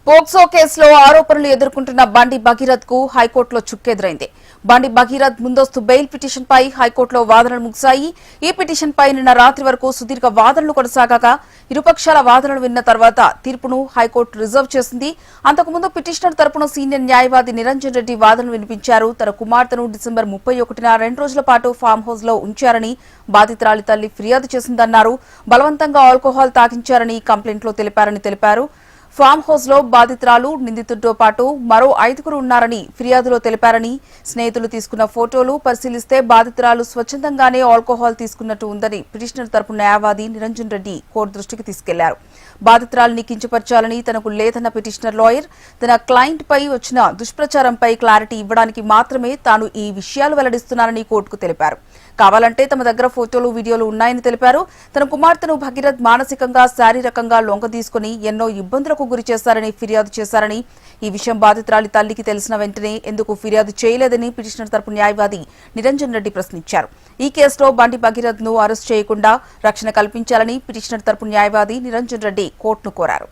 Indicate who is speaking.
Speaker 1: POCSO కేసులో ఆరోపణలు ఎదుర్కొంటున్న బండి భగీరథ్ కు హైకోర్టులో చుక్కెదురైంది. బండి భగీరథ్ ముందస్తు బెయిల్ పిటిషన్ పై హైకోర్టులో వాదనలు ముగిశాయి. ఈ పిటిషన్ పై నిన్న రాత్రి వరకు సుదీర్ఘ వాదనలు కొనసాగాక ఇరుపక్షాల వాదనలు విన్న తర్వాత తీర్పును హైకోర్టు రిజర్వ్ చేసింది. అంతకుముందు పిటిషనర్ తరపున సీనియర్ న్యాయవాది నిరంజన్ రెడ్డి వాదనలు వినిపించారు. తన కుమార్తెను డిసెంబర్ 31న 2 రోజుల పాటు ఫామ్ హౌస్ లో ఉంచారని బాధితురాలి తల్లి ఫిర్యాదు చేసిందన్నారు. బలవంతంగా ఆల్కహాల్ తాగించారని కంప్లైంట్లో తెలిపారు. ఫామ్ హౌస్ లో బాధితురాలు, నిందితుడితో పాటు మరో 5గురు ఉన్నారని ఫిర్యాదులో తెలిపారని, స్నేహితులు తీసుకున్న ఫోటోలు పరిశీలిస్తే బాధితురాలు స్వచ్ఛందంగానే ఆల్కహాల్ తీసుకున్నట్టు ఉందని పిటిషనర్ తరపు న్యాయవాది నిరంజన్ రెడ్డి కోర్టు దృష్టికి తీసుకెళ్లారు. బాధితురాలిని కించపర్చాలని తనకు లేదన్న పిటిషనర్ లాయర్ తన క్లయింట్ పై వచ్చిన దుష్ప్రచారంపై క్లారిటీ ఇవ్వడానికి మాత్రమే తాను ఈ విషయాలు వెల్లడిస్తున్నానని కోర్టుకు తెలిపారు. కావాలంటే తమ దగ్గర ఫోటోలు, వీడియోలు ఉన్నాయని తెలిపారు. తన కుమార్తెను భగీరథ్ మానసికంగా, శారీరకంగా లొంగదీసుకుని ఎన్నో ఇబ్బందులకు గురి చేశారని ఫిర్యాదు చేశారని, ఈ విషయం బాధితురాలి తల్లికి తెలిసిన వెంటనే ఎందుకు ఫిర్యాదు చేయలేదని పిటిషనర్ తరపు న్యాయవాది నిరంజన్ రెడ్డి ప్రశ్నించారు. ఈ కేసులో బండి భగీరథ్ ను అరెస్ట్ చేయకుండా రక్షణ కల్పించాలని పిటిషనర్ తరపు న్యాయవాది నిరంజన్ రెడ్డి కోర్టును కోరారు.